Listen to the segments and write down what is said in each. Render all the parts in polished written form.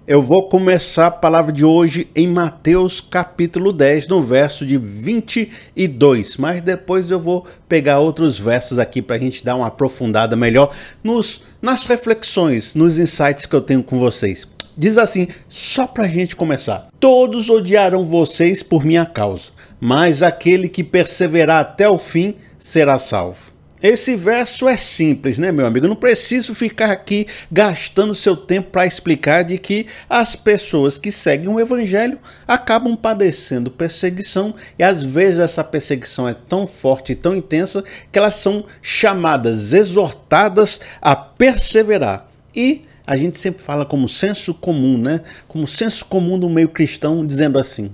Eu vou começar a palavra de hoje em Mateus capítulo 10, no verso de 22, mas depois eu vou pegar outros versos aqui para a gente dar uma aprofundada melhor nas reflexões, nos insights que eu tenho com vocês. Diz assim, só para a gente começar: todos odiarão vocês por minha causa, mas aquele que perseverar até o fim será salvo. Esse verso é simples, né, meu amigo? Eu não preciso ficar aqui gastando seu tempo para explicar de que as pessoas que seguem o evangelho acabam padecendo perseguição e às vezes essa perseguição é tão forte e tão intensa que elas são chamadas, exortadas a perseverar. E a gente sempre fala como senso comum, né? Como senso comum do meio cristão, dizendo assim: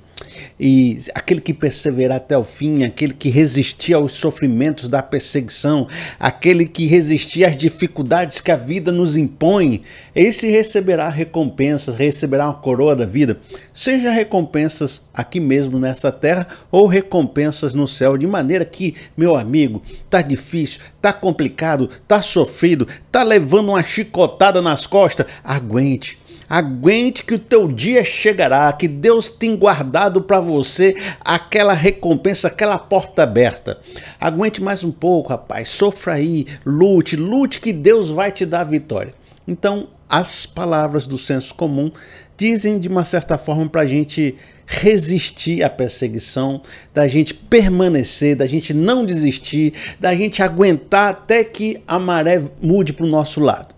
e aquele que perseverar até o fim, aquele que resistir aos sofrimentos da perseguição, aquele que resistir às dificuldades que a vida nos impõe, esse receberá recompensas, receberá uma coroa da vida, seja recompensas aqui mesmo nessa terra ou recompensas no céu, de maneira que, meu amigo, tá difícil, tá complicado, tá sofrido, tá levando uma chicotada nas costas, aguente. Aguente que o teu dia chegará, que Deus tem guardado para você aquela recompensa, aquela porta aberta. Aguente mais um pouco, rapaz, sofra aí, lute que Deus vai te dar a vitória. Então, as palavras do senso comum dizem de uma certa forma para a gente resistir à perseguição, da gente permanecer, da gente não desistir, da gente aguentar até que a maré mude para o nosso lado.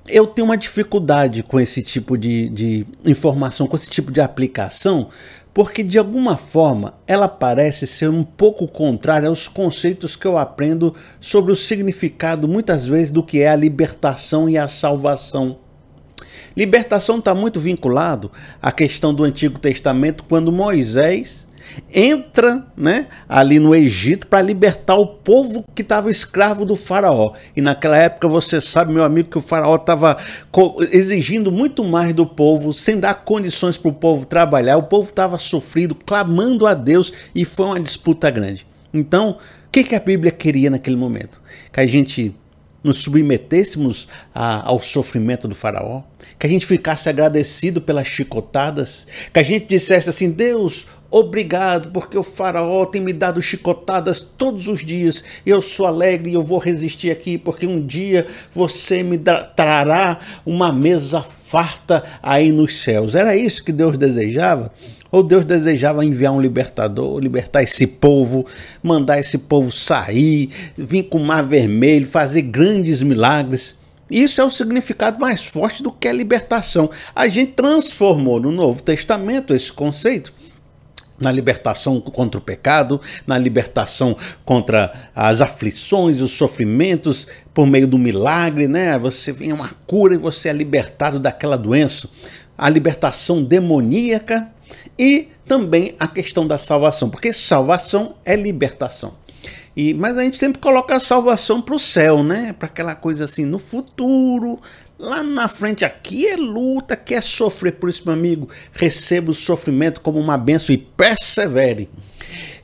Eu tenho uma dificuldade com esse tipo de informação, com esse tipo de aplicação, porque de alguma forma ela parece ser um pouco contrária aos conceitos que eu aprendo sobre o significado, muitas vezes, do que é a libertação e a salvação. Libertação está muito vinculado à questão do Antigo Testamento, quando Moisés entra, né, ali no Egito para libertar o povo que estava escravo do faraó. E naquela época você sabe, meu amigo, que o faraó estava exigindo muito mais do povo, sem dar condições para o povo trabalhar. O povo estava sofrido, clamando a Deus, e foi uma disputa grande. Então, o que a Bíblia queria naquele momento? Que a gente nos submetêssemos ao sofrimento do faraó, que a gente ficasse agradecido pelas chicotadas, que a gente dissesse assim: Deus, obrigado, porque o faraó tem me dado chicotadas todos os dias, eu sou alegre e eu vou resistir aqui, porque um dia você me trará uma mesa farta aí nos céus. Era isso que Deus desejava? Ou Deus desejava enviar um libertador, libertar esse povo, mandar esse povo sair, vir com o mar vermelho, fazer grandes milagres? Isso é o significado mais forte do que a libertação. A gente transformou no Novo Testamento esse conceito na libertação contra o pecado, na libertação contra as aflições, os sofrimentos, por meio do milagre, né? Você vem uma cura e você é libertado daquela doença. A libertação demoníaca e também a questão da salvação, porque salvação é libertação. Mas a gente sempre coloca a salvação para o céu, né? Para aquela coisa assim, no futuro, lá na frente. Aqui é luta, aqui é sofrer. Por isso, meu amigo, receba o sofrimento como uma bênção e persevere.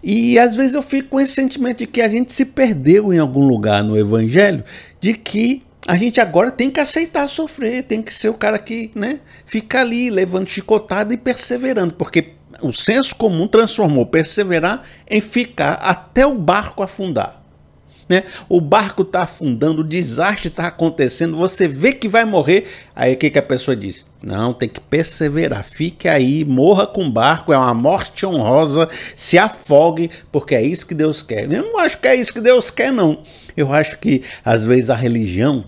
E às vezes eu fico com esse sentimento de que a gente se perdeu em algum lugar no evangelho, de que a gente agora tem que aceitar sofrer, tem que ser o cara que, né, fica ali levando chicotada e perseverando, porque o senso comum transformou perseverar em ficar até o barco afundar, né? O barco está afundando, o desastre está acontecendo, você vê que vai morrer, aí o que a pessoa diz? Não, tem que perseverar, fique aí, morra com o barco, é uma morte honrosa, se afogue, porque é isso que Deus quer. Eu não acho que é isso que Deus quer, não. Eu acho que às vezes a religião,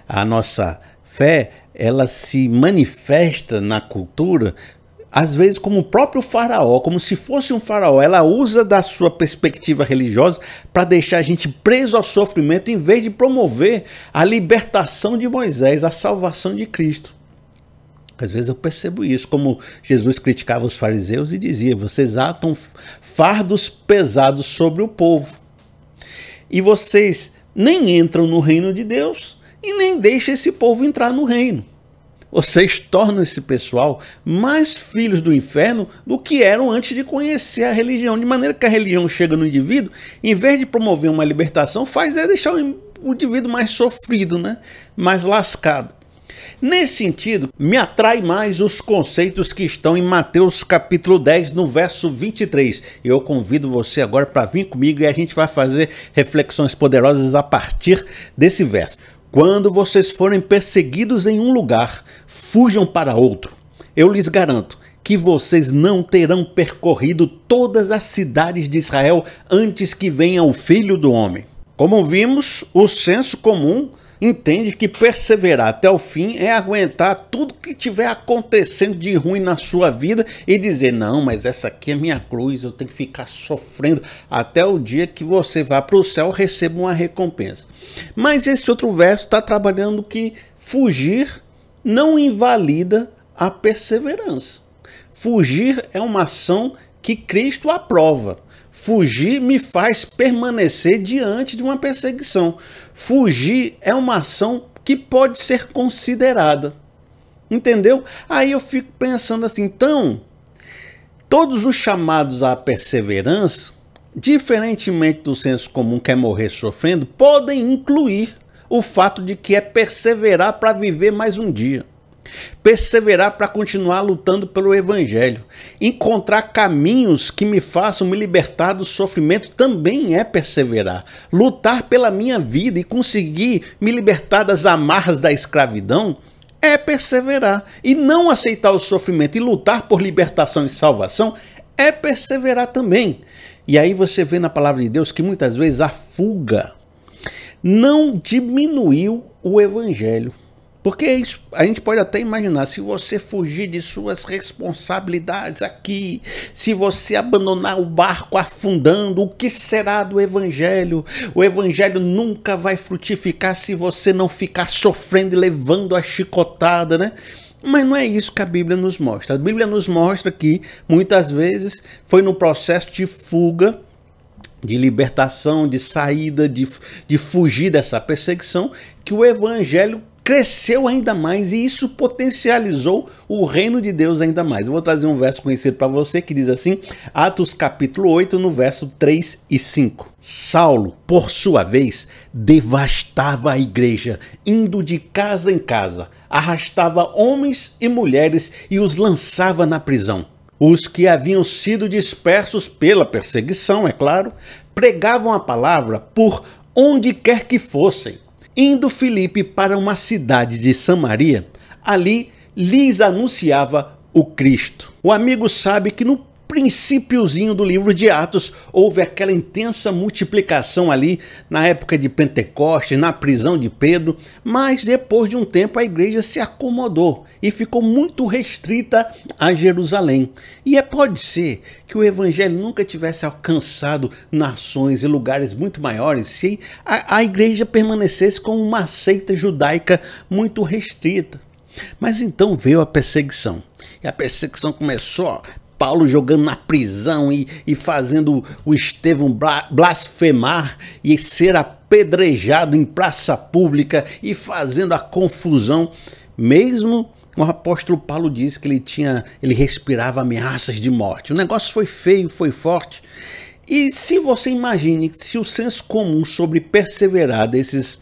a nossa fé, ela se manifesta na cultura, às vezes como o próprio faraó, como se fosse um faraó. Ela usa da sua perspectiva religiosa para deixar a gente preso ao sofrimento, em vez de promover a libertação de Moisés, a salvação de Cristo. Às vezes eu percebo isso, como Jesus criticava os fariseus e dizia: vocês atam fardos pesados sobre o povo, e vocês nem entram no reino de Deus e nem deixam esse povo entrar no reino. Vocês tornam esse pessoal mais filhos do inferno do que eram antes de conhecer a religião. De maneira que a religião chega no indivíduo, em vez de promover uma libertação, deixar o indivíduo mais sofrido, né? Mais lascado. Nesse sentido, me atrai mais os conceitos que estão em Mateus capítulo 10, no verso 23. Eu convido você agora para vir comigo e a gente vai fazer reflexões poderosas a partir desse verso. Quando vocês forem perseguidos em um lugar, fujam para outro. Eu lhes garanto que vocês não terão percorrido todas as cidades de Israel antes que venha o Filho do Homem. Como vimos, o senso comum entende que perseverar até o fim é aguentar tudo que estiver acontecendo de ruim na sua vida e dizer, não, mas essa aqui é minha cruz, eu tenho que ficar sofrendo até o dia que você vá para o céu e receba uma recompensa. Mas esse outro verso está trabalhando que fugir não invalida a perseverança. Fugir é uma ação que Cristo aprova. Fugir me faz permanecer diante de uma perseguição. Fugir é uma ação que pode ser considerada. Entendeu? Aí eu fico pensando assim, então, todos os chamados à perseverança, diferentemente do senso comum que é morrer sofrendo, podem incluir o fato de que é perseverar para viver mais um dia. Perseverar para continuar lutando pelo evangelho. Encontrar caminhos que me façam me libertar do sofrimento também é perseverar. Lutar pela minha vida e conseguir me libertar das amarras da escravidão é perseverar. E não aceitar o sofrimento e lutar por libertação e salvação é perseverar também. E aí você vê na palavra de Deus que muitas vezes a fuga não diminuiu o evangelho. Porque isso, a gente pode até imaginar, se você fugir de suas responsabilidades aqui, se você abandonar o barco afundando, o que será do evangelho? O evangelho nunca vai frutificar se você não ficar sofrendo e levando a chicotada, né? Mas não é isso que a Bíblia nos mostra. A Bíblia nos mostra que muitas vezes foi no processo de fuga, de libertação, de saída, de fugir dessa perseguição, que o evangelho cresceu ainda mais e isso potencializou o reino de Deus ainda mais. Eu vou trazer um verso conhecido para você que diz assim, Atos capítulo 8, no verso 3 e 5. Saulo, por sua vez, devastava a igreja, indo de casa em casa, arrastava homens e mulheres e os lançava na prisão. Os que haviam sido dispersos pela perseguição, é claro, pregavam a palavra por onde quer que fossem. Indo Filipe para uma cidade de Samaria, ali lhes anunciava o Cristo. O amigo sabe que no princípiozinho do livro de Atos houve aquela intensa multiplicação ali na época de Pentecostes, na prisão de Pedro, mas depois de um tempo a igreja se acomodou e ficou muito restrita a Jerusalém. E pode ser que o evangelho nunca tivesse alcançado nações e lugares muito maiores se a igreja permanecesse como uma seita judaica muito restrita. Mas então veio a perseguição. E a perseguição começou, Paulo jogando na prisão e fazendo o Estevão blasfemar e ser apedrejado em praça pública e fazendo a confusão. Mesmo o apóstolo Paulo disse que ele respirava ameaças de morte. O negócio foi feio, foi forte. E se você imagine, se o senso comum sobre perseverar desses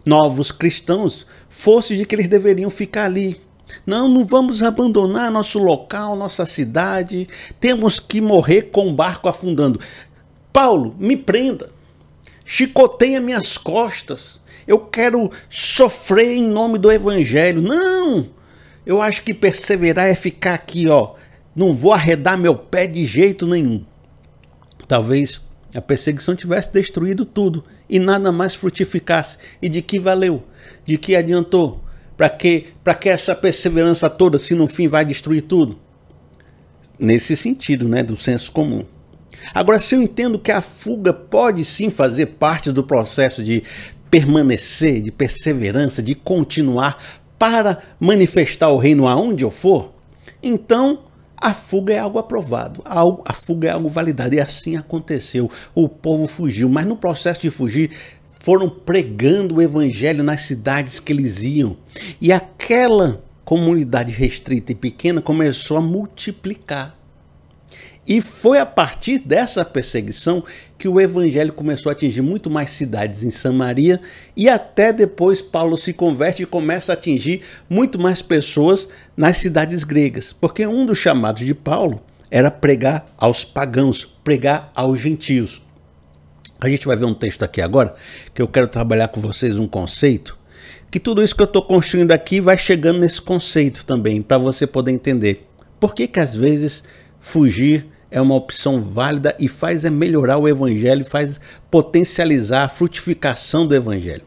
novos cristãos fosse de que eles deveriam ficar ali. Não vamos abandonar nosso local, nossa cidade, temos que morrer com o barco afundando. Paulo, me prenda, chicoteia minhas costas, eu quero sofrer em nome do evangelho. Não, eu acho que perseverar é ficar aqui, ó, não vou arredar meu pé de jeito nenhum. Talvez a perseguição tivesse destruído tudo e nada mais frutificasse. E de que valeu? De que adiantou? Para que essa perseverança toda, se no fim vai destruir tudo? Nesse sentido, né, do senso comum. Agora, se eu entendo que a fuga pode sim fazer parte do processo de permanecer, de perseverança, de continuar para manifestar o reino aonde eu for, então a fuga é algo aprovado, a fuga é algo validado. E assim aconteceu. O povo fugiu, mas no processo de fugir, foram pregando o evangelho nas cidades que eles iam. E aquela comunidade restrita e pequena começou a multiplicar. E foi a partir dessa perseguição que o evangelho começou a atingir muito mais cidades em Samaria, e até depois Paulo se converte e começa a atingir muito mais pessoas nas cidades gregas. Porque um dos chamados de Paulo era pregar aos pagãos, pregar aos gentios. A gente vai ver um texto aqui agora, que eu quero trabalhar com vocês um conceito, que tudo isso que eu estou construindo aqui vai chegando nesse conceito também, para você poder entender. Por que às vezes fugir é uma opção válida e faz melhorar o evangelho, faz potencializar a frutificação do evangelho.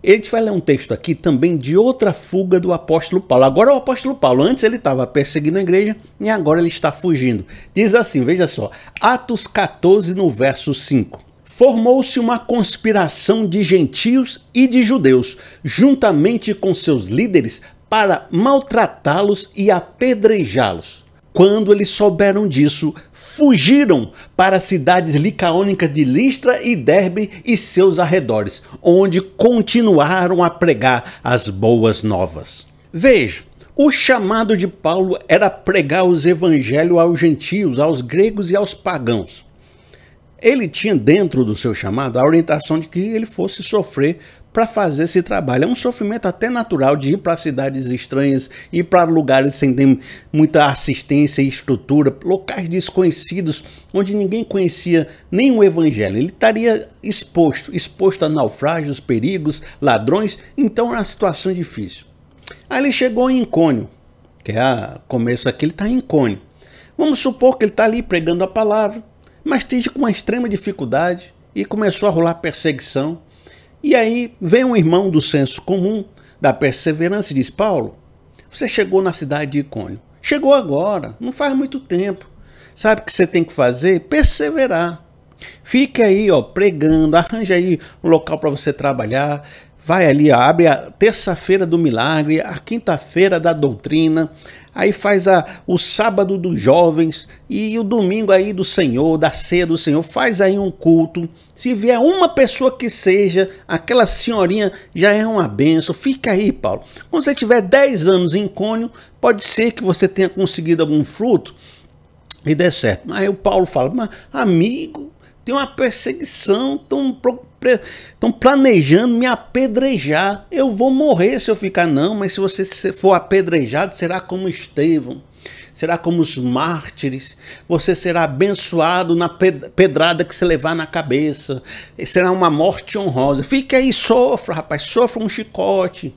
A gente vai ler um texto aqui também de outra fuga do apóstolo Paulo. Agora o apóstolo Paulo, antes ele estava perseguindo a igreja e agora ele está fugindo. Diz assim, veja só, Atos 14 no verso 5. Formou-se uma conspiração de gentios e de judeus, juntamente com seus líderes, para maltratá-los e apedrejá-los. Quando eles souberam disso, fugiram para as cidades licaônicas de Listra e Derbe e seus arredores, onde continuaram a pregar as boas novas. Veja, o chamado de Paulo era pregar os evangelhos aos gentios, aos gregos e aos pagãos. Ele tinha dentro do seu chamado a orientação de que ele fosse sofrer para fazer esse trabalho. É um sofrimento até natural de ir para cidades estranhas, ir para lugares sem ter muita assistência e estrutura, locais desconhecidos, onde ninguém conhecia nem o evangelho. Ele estaria exposto a naufrágios, perigos, ladrões, então era uma situação difícil. Aí ele chegou em Icônio, que é o começo aqui, ele está em Icônio. Vamos supor que ele está ali pregando a palavra, mas esteja com uma extrema dificuldade e começou a rolar perseguição. E aí vem um irmão do senso comum, da perseverança, e diz: Paulo, você chegou na cidade de Icônio. Chegou agora, não faz muito tempo. Sabe o que você tem que fazer? Perseverar. Fique aí, ó, pregando, arranja aí um local para você trabalhar. Vai ali, ó, abre a terça-feira do milagre, a quinta-feira da doutrina, aí faz o sábado dos jovens e o domingo aí do Senhor, da ceia do Senhor, faz aí um culto. Se vier uma pessoa que seja, aquela senhorinha já é uma benção. Fica aí, Paulo. Quando você tiver 10 anos em Icônio, pode ser que você tenha conseguido algum fruto e dê certo. Aí o Paulo fala: mas amigo, tem uma perseguição, estão planejando me apedrejar. Eu vou morrer se eu ficar. Não, mas se você for apedrejado, será como Estevão, será como os mártires, você será abençoado na pedrada que você levar na cabeça, será uma morte honrosa. Fica aí, sofra, rapaz, sofra um chicote,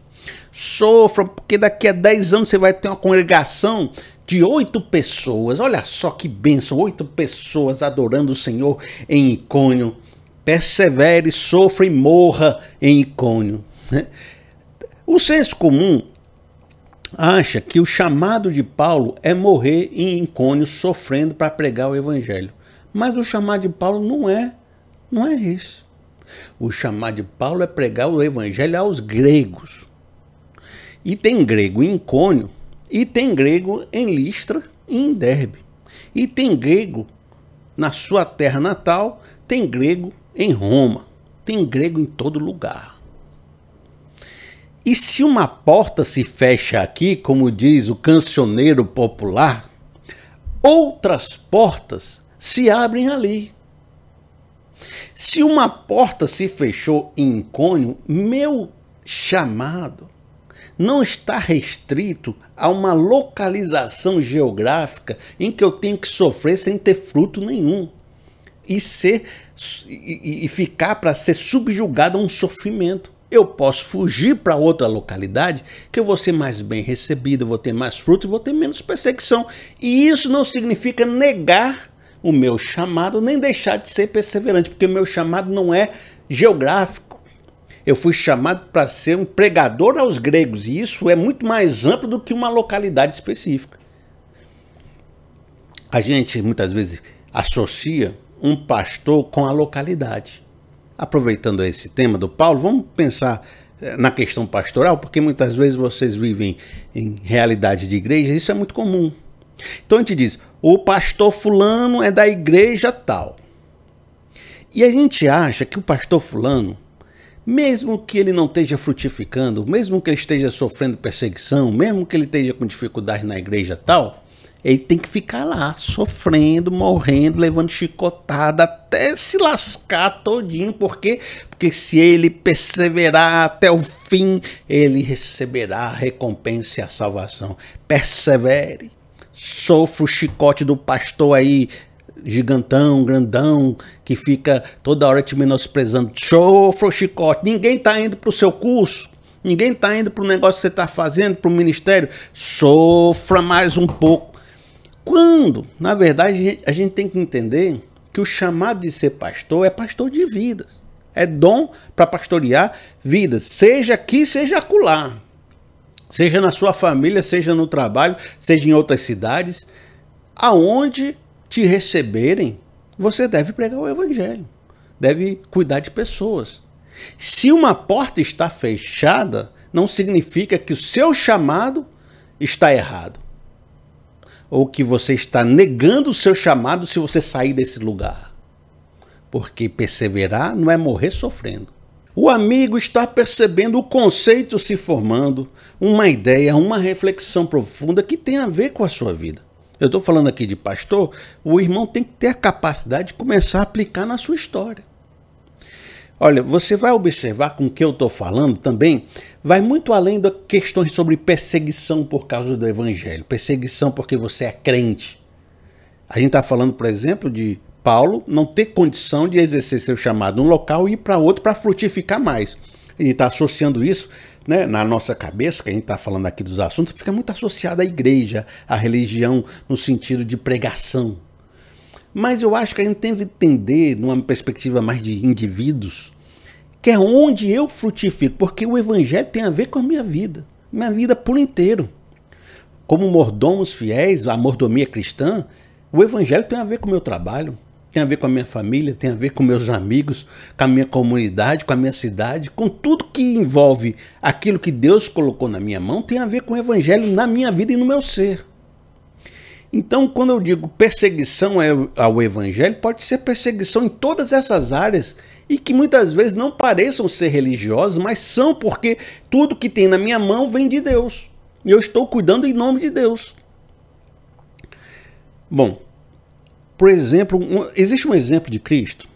sofra, porque daqui a 10 anos você vai ter uma congregação de 8 pessoas. Olha só que bênção, 8 pessoas adorando o Senhor em Icônio. Persevere, sofra e morra em Icônio. O senso comum acha que o chamado de Paulo é morrer em Icônio sofrendo para pregar o evangelho. Mas o chamado de Paulo não é isso. O chamado de Paulo é pregar o evangelho aos gregos. E tem grego em Icônio, e tem grego em Listra e em Derbe. E tem grego na sua terra natal, tem grego em Roma, tem grego em todo lugar. E se uma porta se fecha aqui, como diz o cancioneiro popular, outras portas se abrem ali. Se uma porta se fechou em Icônio, meu chamado não está restrito a uma localização geográfica em que eu tenho que sofrer sem ter fruto nenhum e ficar para ser subjugado a um sofrimento. Eu posso fugir para outra localidade que eu vou ser mais bem recebido, vou ter mais fruto e vou ter menos perseguição. E isso não significa negar o meu chamado, nem deixar de ser perseverante, porque o meu chamado não é geográfico. Eu fui chamado para ser um pregador aos gregos, e isso é muito mais amplo do que uma localidade específica. A gente muitas vezes associa um pastor com a localidade. Aproveitando esse tema do Paulo, vamos pensar na questão pastoral, porque muitas vezes vocês vivem em realidade de igreja, isso é muito comum. Então a gente diz: o pastor fulano é da igreja tal. E a gente acha que o pastor fulano, mesmo que ele não esteja frutificando, mesmo que ele esteja sofrendo perseguição, mesmo que ele esteja com dificuldade na igreja tal, Ele tem que ficar lá, sofrendo, morrendo, levando chicotada, até se lascar todinho. Por quê? Porque se ele perseverar até o fim, ele receberá a recompensa e a salvação. Persevere. Sofra o chicote do pastor aí, gigantão, grandão, que fica toda hora te menosprezando. Sofra o chicote. Ninguém está indo para o seu curso. Ninguém está indo para o negócio que você está fazendo, para o ministério. Sofra mais um pouco. Quando, na verdade, a gente tem que entender que o chamado de ser pastor é pastor de vidas. É dom para pastorear vidas. Seja aqui, seja acolá. Seja na sua família, seja no trabalho, seja em outras cidades. Aonde te receberem, você deve pregar o evangelho. Deve cuidar de pessoas. Se uma porta está fechada, não significa que o seu chamado está errado. Ou que você está negando o seu chamado se você sair desse lugar. Porque perseverar não é morrer sofrendo. O amigo está percebendo o conceito se formando, uma ideia, uma reflexão profunda que tem a ver com a sua vida. Eu estou falando aqui de pastor, o irmão tem que ter a capacidade de começar a aplicar na sua história. Olha, você vai observar com o que eu estou falando também, vai muito além das questões sobre perseguição por causa do evangelho, perseguição porque você é crente. A gente está falando, por exemplo, de Paulo não ter condição de exercer seu chamado num local e ir para outro para frutificar mais. A gente está associando isso, né, na nossa cabeça, que a gente está falando aqui dos assuntos, fica muito associado à igreja, à religião, no sentido de pregação. Mas eu acho que a gente tem que entender, numa perspectiva mais de indivíduos, que é onde eu frutifico, porque o evangelho tem a ver com a minha vida por inteiro. Como mordomos fiéis, a mordomia cristã, o evangelho tem a ver com o meu trabalho, tem a ver com a minha família, tem a ver com meus amigos, com a minha comunidade, com a minha cidade, com tudo que envolve aquilo que Deus colocou na minha mão, tem a ver com o evangelho na minha vida e no meu ser. Então, quando eu digo perseguição ao evangelho, pode ser perseguição em todas essas áreas e que muitas vezes não pareçam ser religiosas, mas são porque tudo que tem na minha mão vem de Deus. E eu estou cuidando em nome de Deus. Bom, por exemplo, existe um exemplo de Cristo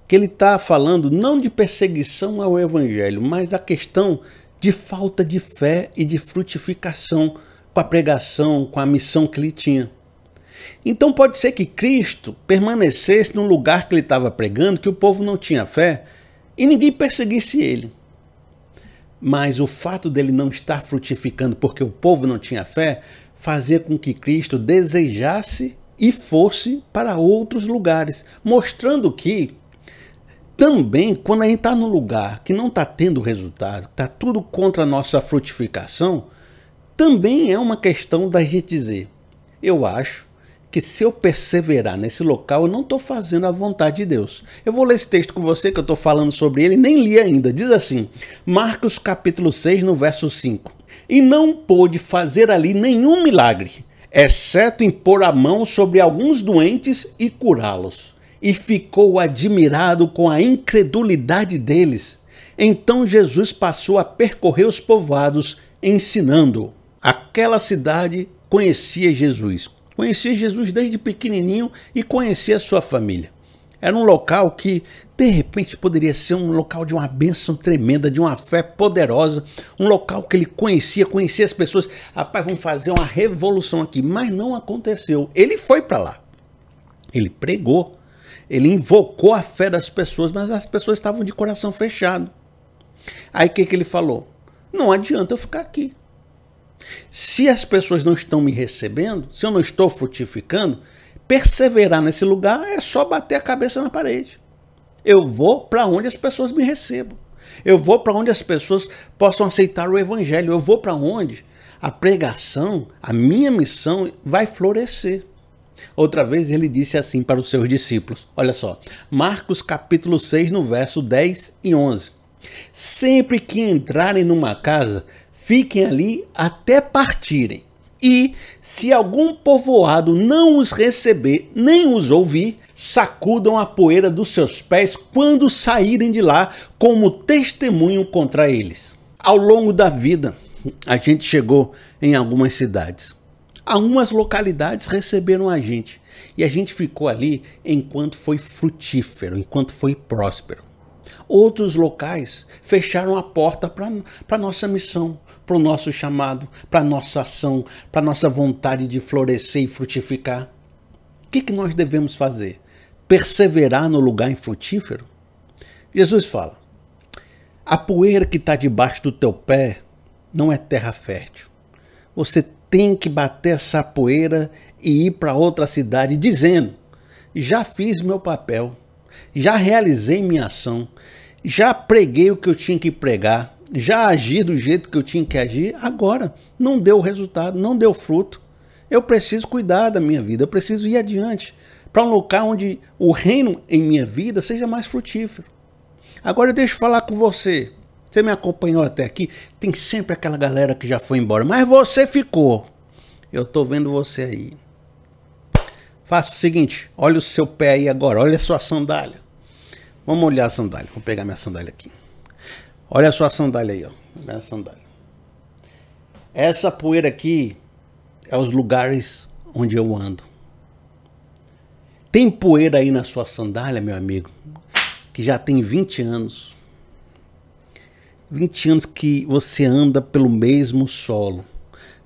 que ele está falando não de perseguição ao evangelho, mas a questão de falta de fé e de frutificação com a pregação, com a missão que ele tinha. Então pode ser que Cristo permanecesse no lugar que ele estava pregando, que o povo não tinha fé, e ninguém perseguisse ele. Mas o fato dele não estar frutificando porque o povo não tinha fé, fazia com que Cristo desejasse e fosse para outros lugares, mostrando que também, quando a gente está num lugar que não está tendo resultado, está tudo contra a nossa frutificação, também é uma questão da gente dizer, eu acho que se eu perseverar nesse local, eu não estou fazendo a vontade de Deus. Eu vou ler esse texto com você, que eu estou falando sobre ele, nem li ainda. Diz assim, Marcos capítulo 6, no verso 5. E não pôde fazer ali nenhum milagre, exceto impor a mão sobre alguns doentes e curá-los. E ficou admirado com a incredulidade deles. Então Jesus passou a percorrer os povoados, ensinando. Aquela cidade conhecia Jesus. Conhecia Jesus desde pequenininho e conhecia a sua família. Era um local que, de repente, poderia ser um local de uma bênção tremenda, de uma fé poderosa. Um local que ele conhecia as pessoas. Rapaz, vamos fazer uma revolução aqui. Mas não aconteceu. Ele foi para lá. Ele pregou. Ele invocou a fé das pessoas, mas as pessoas estavam de coração fechado. Aí o que ele falou? Não adianta eu ficar aqui. Se as pessoas não estão me recebendo, se eu não estou frutificando, perseverar nesse lugar é só bater a cabeça na parede. Eu vou para onde as pessoas me recebam. Eu vou para onde as pessoas possam aceitar o evangelho. Eu vou para onde a pregação, a minha missão vai florescer. Outra vez ele disse assim para os seus discípulos. Olha só, Marcos capítulo 6, no verso 10 e 11. Sempre que entrarem numa casa, fiquem ali até partirem. E, se algum povoado não os receber, nem os ouvir, sacudam a poeira dos seus pés quando saírem de lá, como testemunho contra eles. Ao longo da vida, a gente chegou em algumas cidades. Algumas localidades receberam a gente e a gente ficou ali enquanto foi frutífero, enquanto foi próspero. Outros locais fecharam a porta para a nossa missão, para o nosso chamado, para a nossa ação, para a nossa vontade de florescer e frutificar. O que nós devemos fazer? Perseverar no lugar infrutífero? Jesus fala, a poeira que está debaixo do teu pé não é terra fértil. Você tem que bater essa poeira e ir para outra cidade dizendo, já fiz meu papel, já realizei minha ação, já preguei o que eu tinha que pregar, já agi do jeito que eu tinha que agir, agora não deu resultado, não deu fruto. Eu preciso cuidar da minha vida, eu preciso ir adiante para um local onde o reino em minha vida seja mais frutífero. Agora deixa eu falar com você. Você me acompanhou até aqui, tem sempre aquela galera que já foi embora, mas você ficou. Eu estou vendo você aí. Faça o seguinte, olha o seu pé aí agora, olha a sua sandália. Vamos olhar a sandália, vou pegar minha sandália aqui. Olha a sua sandália aí, ó. Olha a sandália. Essa poeira aqui é os lugares onde eu ando. Tem poeira aí na sua sandália, meu amigo, que já tem 20 anos. 20 anos que você anda pelo mesmo solo.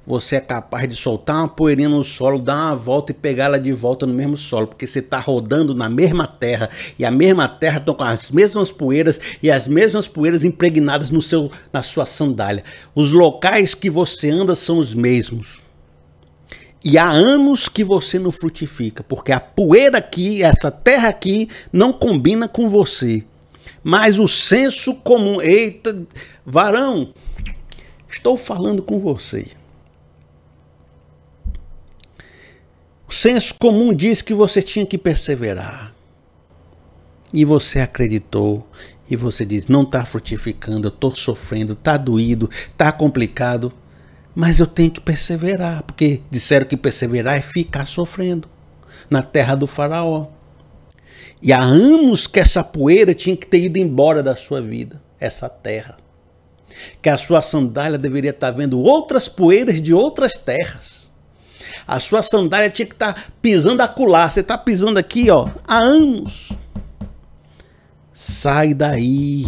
Você é capaz de soltar uma poeirinha no solo, dar uma volta e pegar ela de volta no mesmo solo, porque você está rodando na mesma terra, e a mesma terra está com as mesmas poeiras, e as mesmas poeiras impregnadas na sua sandália. Os locais que você anda são os mesmos. E há anos que você não frutifica, porque a poeira aqui, essa terra aqui, não combina com você. Mas o senso comum, eita, varão, estou falando com você. O senso comum diz que você tinha que perseverar. E você acreditou, e você diz, não está frutificando, eu estou sofrendo, está doído, está complicado. Mas eu tenho que perseverar, porque disseram que perseverar é ficar sofrendo na terra do faraó. E há anos que essa poeira tinha que ter ido embora da sua vida, essa terra. Que a sua sandália deveria estar vendo outras poeiras de outras terras. A sua sandália tinha que estar pisando acolá. Você está pisando aqui, ó, há anos. Sai daí.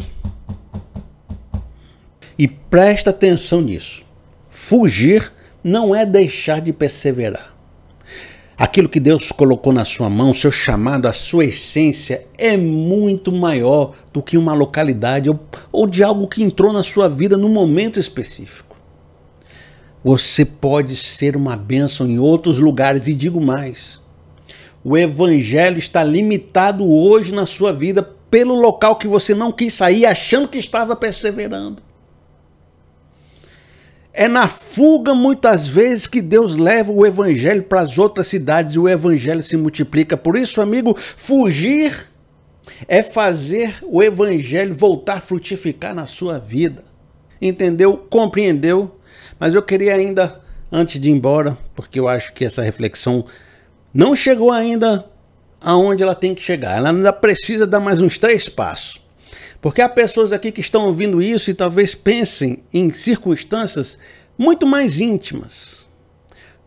E presta atenção nisso. Fugir não é deixar de perseverar. Aquilo que Deus colocou na sua mão, seu chamado, a sua essência, é muito maior do que uma localidade ou de algo que entrou na sua vida num momento específico. Você pode ser uma bênção em outros lugares, e digo mais. O evangelho está limitado hoje na sua vida pelo local que você não quis sair achando que estava perseverando. É na fuga, muitas vezes, que Deus leva o evangelho para as outras cidades e o evangelho se multiplica. Por isso, amigo, fugir é fazer o evangelho voltar a frutificar na sua vida. Entendeu? Compreendeu? Mas eu queria ainda, antes de ir embora, porque eu acho que essa reflexão não chegou ainda aonde ela tem que chegar. Ela ainda precisa dar mais uns 3 passos. Porque há pessoas aqui que estão ouvindo isso e talvez pensem em circunstâncias muito mais íntimas,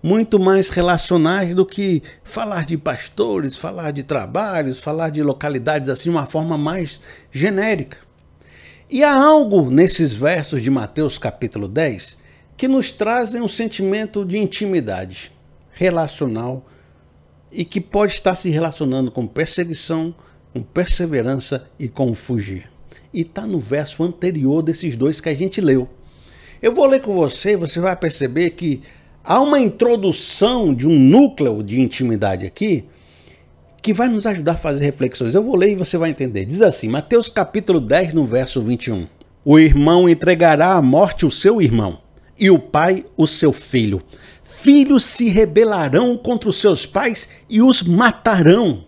muito mais relacionais do que falar de pastores, falar de trabalhos, falar de localidades assim, de uma forma mais genérica. E há algo nesses versos de Mateus capítulo 10 que nos trazem um sentimento de intimidade relacional e que pode estar se relacionando com perseguição, com perseverança e com fugir. E está no verso anterior desses dois que a gente leu. Eu vou ler com você, você vai perceber que há uma introdução de um núcleo de intimidade aqui que vai nos ajudar a fazer reflexões. Eu vou ler e você vai entender. Diz assim, Mateus capítulo 10, no verso 21. O irmão entregará à morte o seu irmão, e o pai o seu filho. Filhos se rebelarão contra os seus pais e os matarão.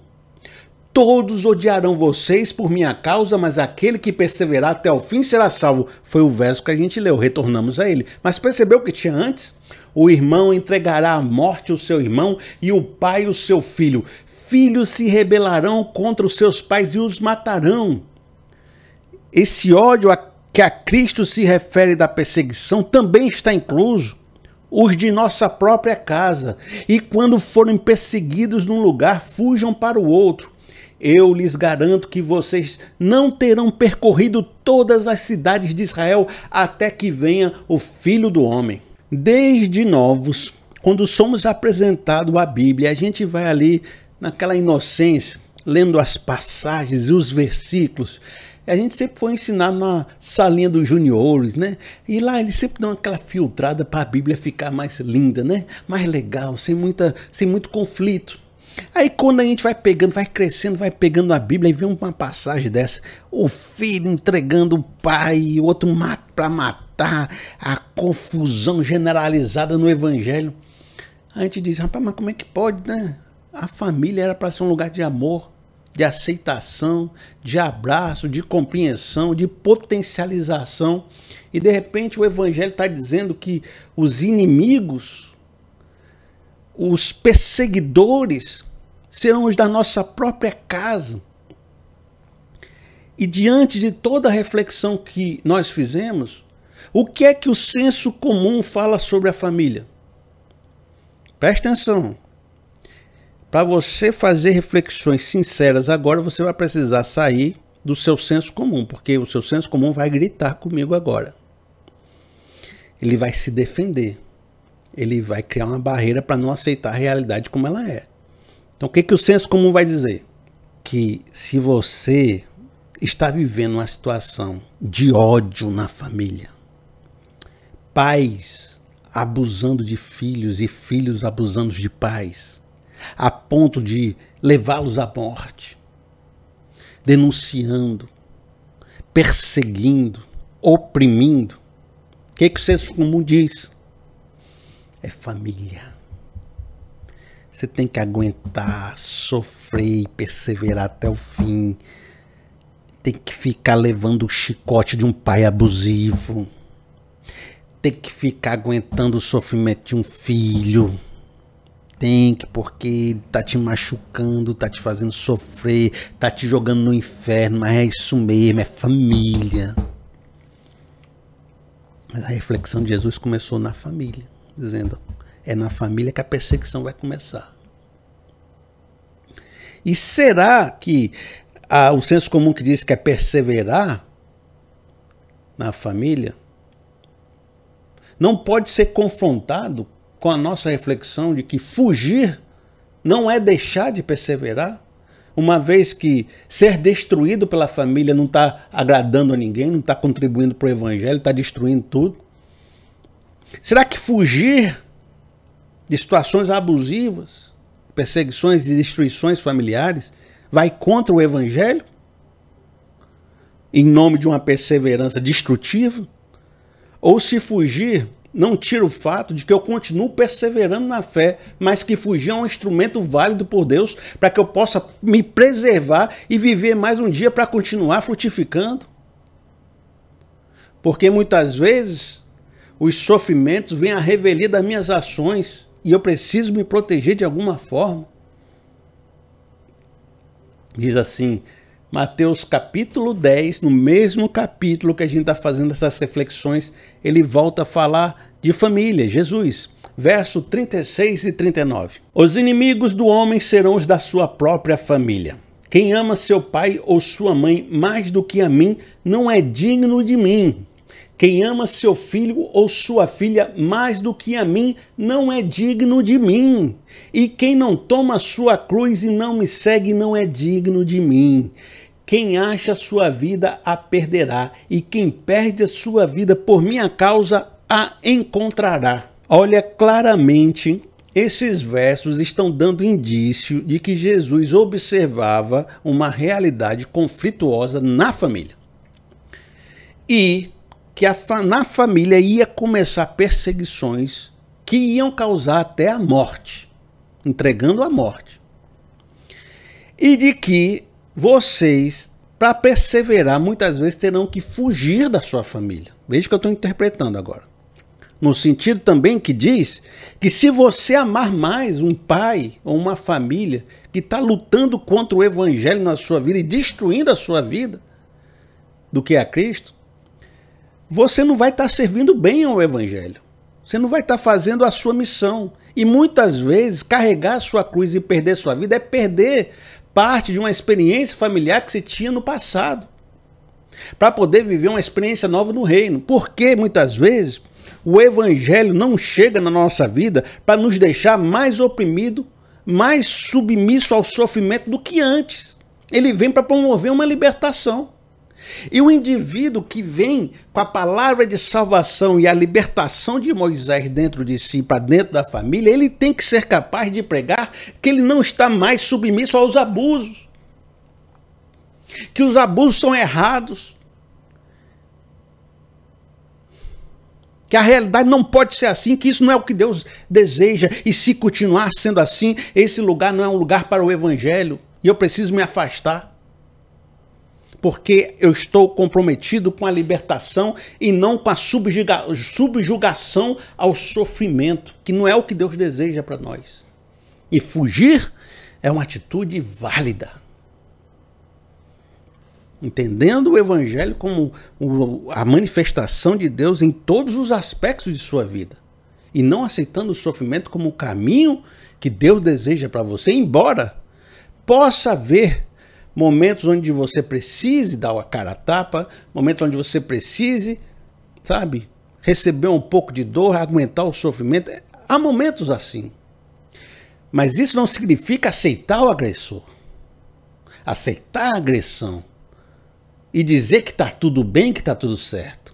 Todos odiarão vocês por minha causa, mas aquele que perseverar até o fim será salvo. Foi o verso que a gente leu, retornamos a ele. Mas percebeu o que tinha antes? O irmão entregará à morte o seu irmão e o pai o seu filho. Filhos se rebelarão contra os seus pais e os matarão. Esse ódio a que a Cristo se refere da perseguição também está incluso os de nossa própria casa, e quando forem perseguidos num lugar, fujam para o outro. Eu lhes garanto que vocês não terão percorrido todas as cidades de Israel até que venha o Filho do Homem. Desde novos, quando somos apresentados à Bíblia, a gente vai ali naquela inocência, lendo as passagens e os versículos. A gente sempre foi ensinado na salinha dos juniores, né? E lá eles sempre dão aquela filtrada para a Bíblia ficar mais linda, né? Mais legal, sem muito conflito. Aí quando a gente vai pegando, vai crescendo, vai pegando a Bíblia e vê uma passagem dessa, o filho entregando o pai, o outro para matar, a confusão generalizada no evangelho. A gente diz, rapaz, mas como é que pode, né? A família era para ser um lugar de amor, de aceitação, de abraço, de compreensão, de potencialização. E de repente o evangelho está dizendo que os inimigos, os perseguidores, serão os da nossa própria casa. E diante de toda a reflexão que nós fizemos, o que é que o senso comum fala sobre a família? Preste atenção. Para você fazer reflexões sinceras agora, você vai precisar sair do seu senso comum, porque o seu senso comum vai gritar comigo agora. Ele vai se defender. Ele vai criar uma barreira para não aceitar a realidade como ela é. Então o que o senso comum vai dizer? Que se você está vivendo uma situação de ódio na família, pais abusando de filhos e filhos abusando de pais, a ponto de levá-los à morte, denunciando, perseguindo, oprimindo, o que o senso comum diz? É família. Você tem que aguentar, sofrer e perseverar até o fim. Tem que ficar levando o chicote de um pai abusivo. Tem que ficar aguentando o sofrimento de um filho. Tem que, porque ele tá te machucando, tá te fazendo sofrer, tá te jogando no inferno, mas é isso mesmo, é família. Mas a reflexão de Jesus começou na família, dizendo, é na família que a perseguição vai começar. E será que o senso comum que diz que é perseverar na família não pode ser confrontado com a nossa reflexão de que fugir não é deixar de perseverar, uma vez que ser destruído pela família não está agradando a ninguém, não está contribuindo para o evangelho, está destruindo tudo? Será que fugir de situações abusivas, perseguições e destruições familiares vai contra o evangelho? Em nome de uma perseverança destrutiva? Ou se fugir não tira o fato de que eu continuo perseverando na fé, mas que fugir é um instrumento válido por Deus para que eu possa me preservar e viver mais um dia para continuar frutificando? Porque muitas vezes os sofrimentos vêm à revelia das minhas ações e eu preciso me proteger de alguma forma. Diz assim, Mateus capítulo 10, no mesmo capítulo que a gente está fazendo essas reflexões, ele volta a falar de família, Jesus, verso 36 e 39. Os inimigos do homem serão os da sua própria família. Quem ama seu pai ou sua mãe mais do que a mim, não é digno de mim. Quem ama seu filho ou sua filha mais do que a mim, não é digno de mim. E quem não toma sua cruz e não me segue, não é digno de mim. Quem acha sua vida a perderá, e quem perde a sua vida por minha causa a encontrará. Olha, claramente, esses versos estão dando indício de que Jesus observava uma realidade conflituosa na família. E que na família ia começar perseguições que iam causar até a morte, entregando a morte. E de que vocês, para perseverar, muitas vezes terão que fugir da sua família. Veja o que eu estou interpretando agora. No sentido também que diz que se você amar mais um pai ou uma família que está lutando contra o evangelho na sua vida e destruindo a sua vida do que a Cristo, você não vai estar servindo bem ao evangelho. Você não vai estar fazendo a sua missão. E muitas vezes, carregar a sua cruz e perder sua vida é perder parte de uma experiência familiar que você tinha no passado, para poder viver uma experiência nova no reino. Porque muitas vezes o evangelho não chega na nossa vida para nos deixar mais oprimido, mais submisso ao sofrimento do que antes. Ele vem para promover uma libertação. E o indivíduo que vem com a palavra de salvação e a libertação de Moisés dentro de si, para dentro da família, ele tem que ser capaz de pregar que ele não está mais submisso aos abusos, que os abusos são errados, que a realidade não pode ser assim, que isso não é o que Deus deseja, e se continuar sendo assim, esse lugar não é um lugar para o evangelho, e eu preciso me afastar, porque eu estou comprometido com a libertação e não com a subjugação ao sofrimento, que não é o que Deus deseja para nós. E fugir é uma atitude válida. Entendendo o evangelho como a manifestação de Deus em todos os aspectos de sua vida. E não aceitando o sofrimento como o caminho que Deus deseja para você, embora possa haver momentos onde você precise dar a cara a tapa, momentos onde você precise, sabe, receber um pouco de dor, aguentar o sofrimento. Há momentos assim. Mas isso não significa aceitar o agressor. Aceitar a agressão. E dizer que está tudo bem, que está tudo certo.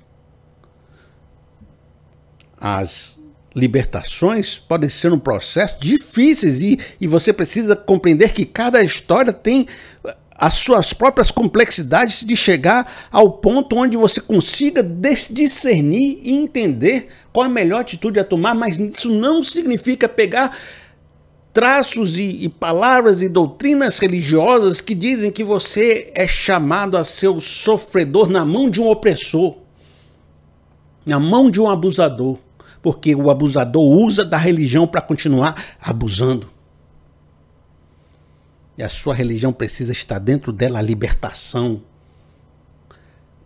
As libertações podem ser um processo difíceis e você precisa compreender que cada história tem as suas próprias complexidades de chegar ao ponto onde você consiga discernir e entender qual a melhor atitude a tomar, mas isso não significa pegar traços e palavras e doutrinas religiosas que dizem que você é chamado a ser o sofredor na mão de um opressor, na mão de um abusador, porque o abusador usa da religião para continuar abusando. E a sua religião precisa estar dentro dela a libertação.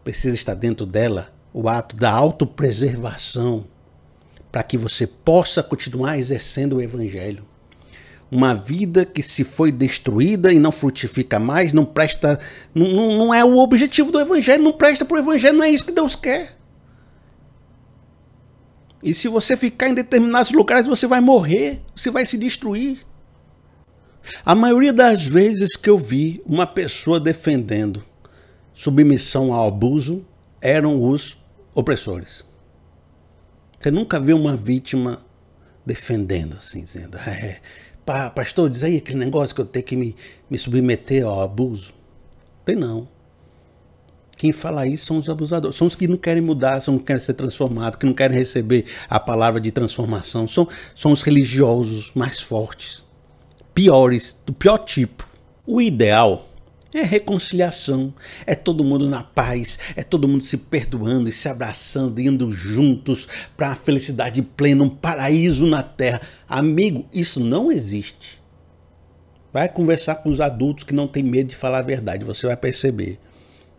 Precisa estar dentro dela o ato da autopreservação, para que você possa continuar exercendo o evangelho. Uma vida que se foi destruída e não frutifica mais, não presta, não é o objetivo do evangelho, não presta para o evangelho, não é isso que Deus quer. E se você ficar em determinados lugares, você vai morrer, você vai se destruir. A maioria das vezes que eu vi uma pessoa defendendo submissão ao abuso eram os opressores. Você nunca viu uma vítima defendendo, assim, dizendo: pastor, diz aí aquele negócio que eu tenho que me submeter ao abuso. Tem não. Quem fala isso são os abusadores, são os que não querem mudar, são os que não querem ser transformados, que não querem receber a palavra de transformação, são os religiosos mais fortes, piores, do pior tipo. O ideal é reconciliação, é todo mundo na paz, é todo mundo se perdoando e se abraçando, indo juntos para a felicidade plena, um paraíso na terra. Amigo, isso não existe. Vai conversar com os adultos que não têm medo de falar a verdade, você vai perceber.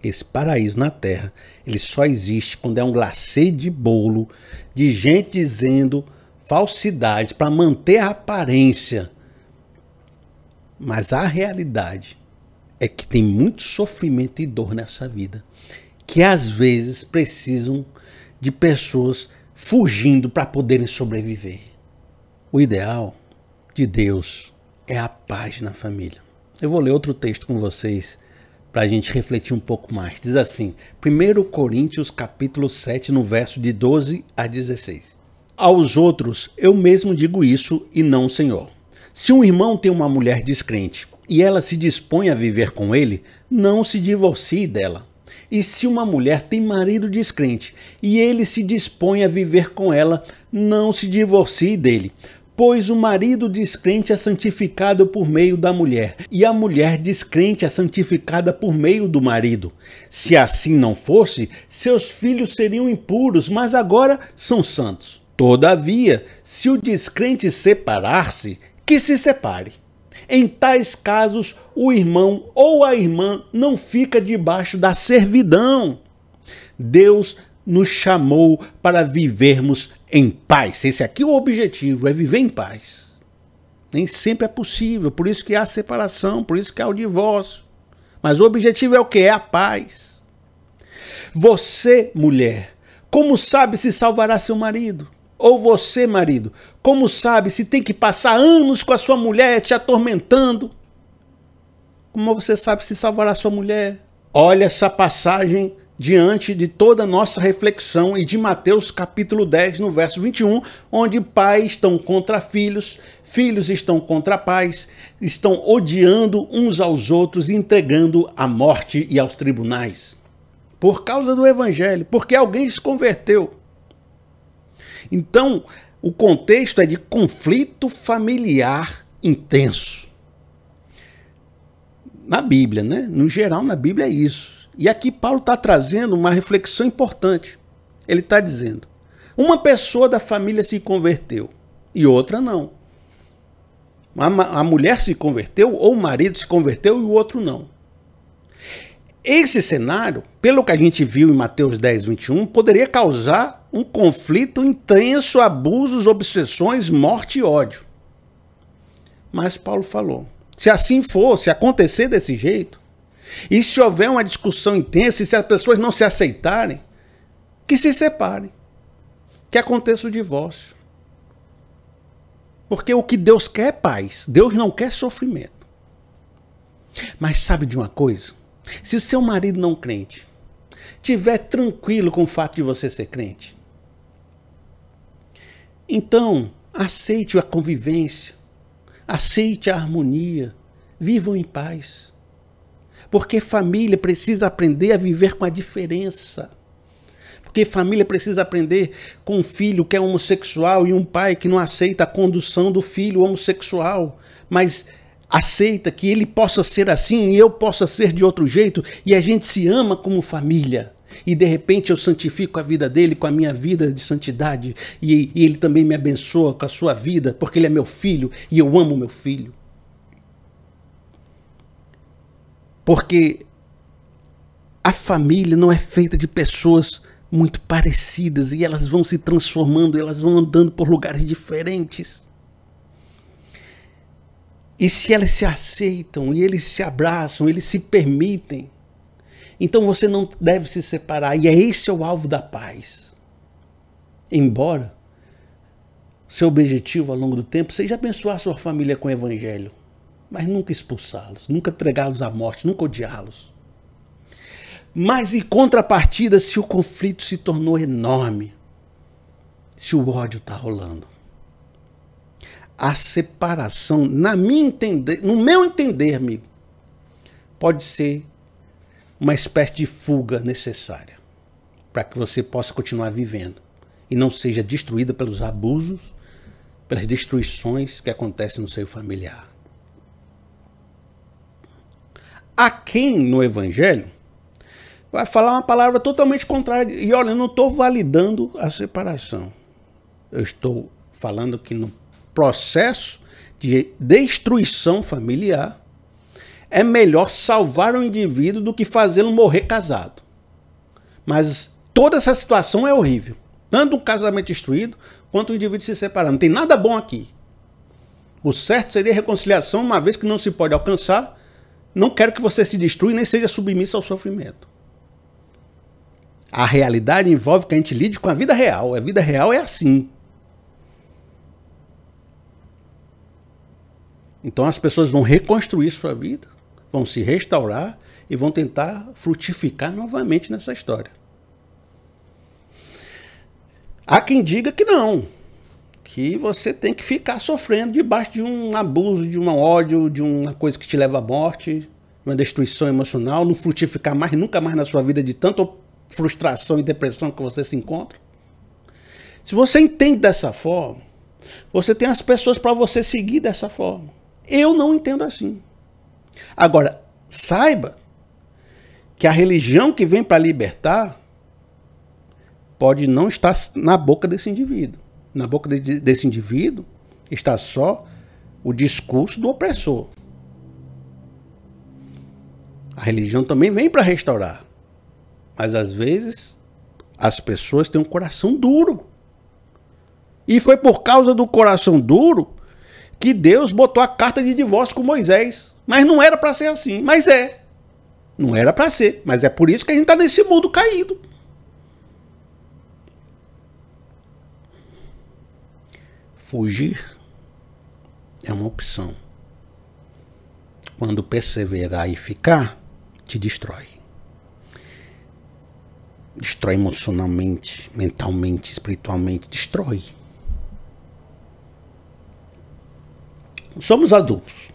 Esse paraíso na terra, ele só existe quando é um glacê de bolo, de gente dizendo falsidades para manter a aparência. Mas a realidade é que tem muito sofrimento e dor nessa vida, que às vezes precisam de pessoas fugindo para poderem sobreviver. O ideal de Deus é a paz na família. Eu vou ler outro texto com vocês para a gente refletir um pouco mais. Diz assim, 1 Coríntios capítulo 7, no verso de 12 a 16. Aos outros eu mesmo digo isso e não o Senhor. Se um irmão tem uma mulher descrente e ela se dispõe a viver com ele, não se divorcie dela. E se uma mulher tem marido descrente e ele se dispõe a viver com ela, não se divorcie dele. Pois o marido descrente é santificado por meio da mulher, e a mulher descrente é santificada por meio do marido. Se assim não fosse, seus filhos seriam impuros, mas agora são santos. Todavia, se o descrente separar-se, que se separe. Em tais casos, o irmão ou a irmã não fica debaixo da servidão. Deus nos chamou para vivermos em paz. Esse aqui é o objetivo, é viver em paz. Nem sempre é possível, por isso que há separação, por isso que há o divórcio. Mas o objetivo é o quê? É a paz. Você, mulher, como sabe se salvará seu marido? Ou você, marido, como sabe se tem que passar anos com a sua mulher te atormentando? Como você sabe se salvará sua mulher? Olha essa passagem diante de toda a nossa reflexão e de Mateus capítulo 10, no verso 21, onde pais estão contra filhos, filhos estão contra pais, estão odiando uns aos outros e entregando à morte e aos tribunais. Por causa do evangelho, porque alguém se converteu. Então, o contexto é de conflito familiar intenso. Na Bíblia, né? No geral, na Bíblia é isso. E aqui Paulo está trazendo uma reflexão importante. Ele está dizendo, uma pessoa da família se converteu e outra não. A mulher se converteu ou o marido se converteu e o outro não. Esse cenário, pelo que a gente viu em Mateus 10, 21, poderia causar um conflito intenso, abusos, obsessões, morte e ódio. Mas Paulo falou, se assim for, se acontecer desse jeito, e se houver uma discussão intensa, e se as pessoas não se aceitarem, que se separem, que aconteça o divórcio. Porque o que Deus quer é paz, Deus não quer sofrimento. Mas sabe de uma coisa? Se o seu marido não crente estiver tranquilo com o fato de você ser crente, então aceite a convivência, aceite a harmonia, vivam em paz. Porque família precisa aprender a viver com a diferença. Porque família precisa aprender com um filho que é homossexual e um pai que não aceita a condução do filho homossexual, mas aceita que ele possa ser assim e eu possa ser de outro jeito, e a gente se ama como família. E de repente eu santifico a vida dele com a minha vida de santidade, e ele também me abençoa com a sua vida, porque ele é meu filho e eu amo meu filho. Porque a família não é feita de pessoas muito parecidas e elas vão se transformando, elas vão andando por lugares diferentes. E se elas se aceitam, e eles se abraçam, eles se permitem, então você não deve se separar. E esse é o alvo da paz. Embora seu objetivo ao longo do tempo seja abençoar sua família com o evangelho, mas nunca expulsá-los, nunca entregá-los à morte, nunca odiá-los. Mas em contrapartida, se o conflito se tornou enorme, se o ódio está rolando, a separação, no meu entender, amigo, pode ser uma espécie de fuga necessária para que você possa continuar vivendo e não seja destruída pelos abusos, pelas destruições que acontecem no seio familiar. Há quem no evangelho vai falar uma palavra totalmente contrária. E olha, eu não estou validando a separação. Eu estou falando que no processo de destruição familiar, é melhor salvar um indivíduo do que fazê-lo morrer casado. Mas toda essa situação é horrível. Tanto um casamento destruído, quanto o indivíduo se separando. Não tem nada bom aqui. O certo seria a reconciliação, uma vez que não se pode alcançar. Não quero que você se destrua e nem seja submisso ao sofrimento. A realidade envolve que a gente lide com a vida real. A vida real é assim. Então as pessoas vão reconstruir sua vida, vão se restaurar e vão tentar frutificar novamente nessa história. Há quem diga que não, que você tem que ficar sofrendo debaixo de um abuso, de um ódio, de uma coisa que te leva à morte, uma destruição emocional, não frutificar mais, nunca mais na sua vida de tanta frustração e depressão que você se encontra. Se você entende dessa forma, você tem as pessoas para você seguir dessa forma. Eu não entendo assim. Agora, saiba que a religião que vem para libertar pode não estar na boca desse indivíduo. Na boca desse indivíduo está só o discurso do opressor. A religião também vem para restaurar. Mas às vezes as pessoas têm um coração duro. E foi por causa do coração duro que Deus botou a carta de divórcio com Moisés. Mas não era para ser assim, mas é. Não era para ser, mas é por isso que a gente está nesse mundo caído. Fugir é uma opção. Quando perseverar e ficar, te destrói. Destrói emocionalmente, mentalmente, espiritualmente, destrói. Somos adultos.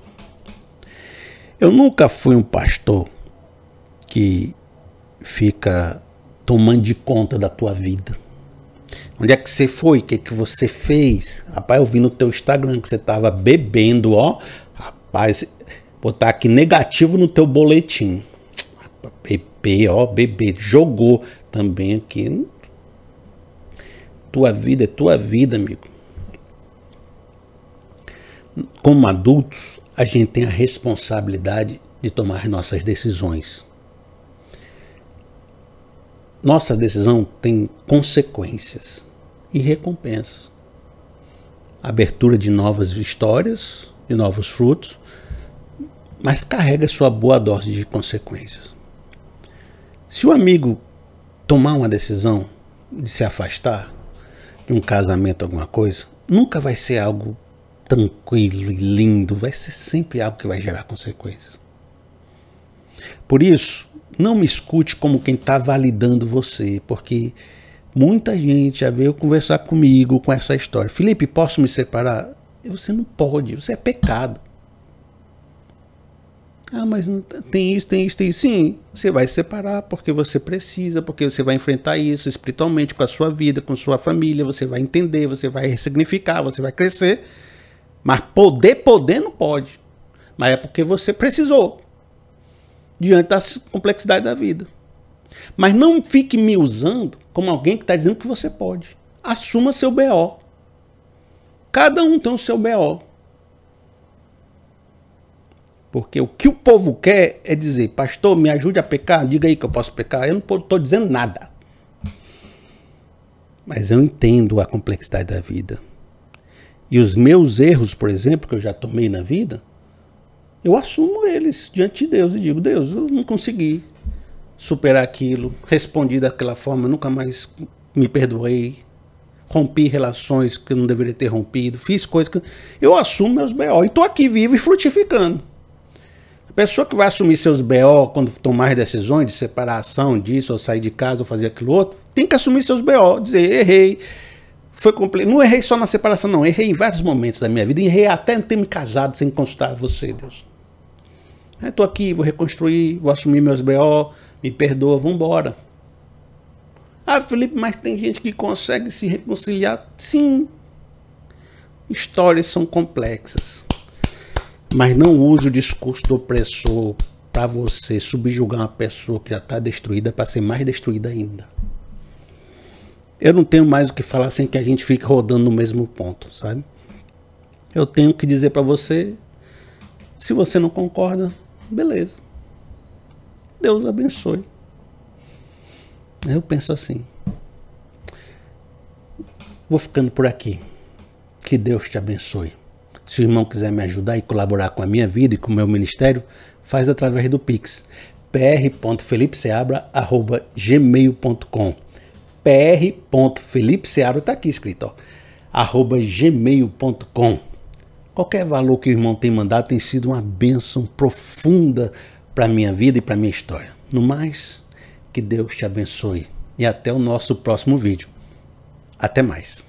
Eu nunca fui um pastor que fica tomando de conta da tua vida. Onde é que você foi? O que é que você fez? Rapaz, eu vi no teu Instagram que você estava bebendo, ó. Rapaz, botar aqui negativo no teu boletim. Bebê, ó, bebê. Jogou também aqui. Tua vida é tua vida, amigo. Como adultos, a gente tem a responsabilidade de tomar nossas decisões. Nossa decisão tem consequências e recompensas. Abertura de novas histórias, de novos frutos, mas carrega sua boa dose de consequências. Se o amigo tomar uma decisão de se afastar de um casamento, alguma coisa, nunca vai ser algo tranquilo e lindo, vai ser sempre algo que vai gerar consequências. Por isso, não me escute como quem está validando você, porque muita gente já veio conversar comigo com essa história. Felipe, posso me separar? Você não pode, você é pecado. Ah, mas não, tem isso, tem isso, tem isso. Sim, você vai se separar porque você precisa, porque você vai enfrentar isso espiritualmente com a sua vida, com sua família, você vai entender, você vai ressignificar, você vai crescer. Mas poder não pode. Mas é porque você precisou. Diante da complexidade da vida. Mas não fique me usando como alguém que está dizendo que você pode. Assuma seu BO. Cada um tem o seu BO. Porque o que o povo quer é dizer, pastor, me ajude a pecar, diga aí que eu posso pecar. Eu não estou dizendo nada. Mas eu entendo a complexidade da vida. E os meus erros, por exemplo, que eu já tomei na vida, eu assumo eles diante de Deus e digo, Deus, eu não consegui superar aquilo, respondi daquela forma, nunca mais me perdoei, rompi relações que eu não deveria ter rompido, fiz coisas que... Eu assumo meus BO e estou aqui vivo e frutificando. A pessoa que vai assumir seus BO quando tomar decisões de separação disso, ou sair de casa, ou fazer aquilo outro, tem que assumir seus BO, dizer, errei, foi completo. Não errei só na separação, não. Errei em vários momentos da minha vida. Errei até ter me casado sem consultar você, Deus. Estou aqui, vou reconstruir, vou assumir meus BO, me perdoa, vamos embora. Ah, Felipe, mas tem gente que consegue se reconciliar? Sim. Histórias são complexas. Mas não use o discurso do opressor para você subjugar uma pessoa que já está destruída para ser mais destruída ainda. Eu não tenho mais o que falar sem que a gente fique rodando no mesmo ponto, sabe? Eu tenho que dizer para você, se você não concorda, beleza. Deus abençoe. Eu penso assim. Vou ficando por aqui. Que Deus te abençoe. Se o irmão quiser me ajudar e colaborar com a minha vida e com o meu ministério, faz através do Pix. pr.felipeseabra@gmail.com pr.felipeseabra, tá aqui escrito, ó, @gmail.com. Qualquer valor que o irmão tem mandado tem sido uma bênção profunda para a minha vida e para a minha história. No mais, que Deus te abençoe e até o nosso próximo vídeo. Até mais.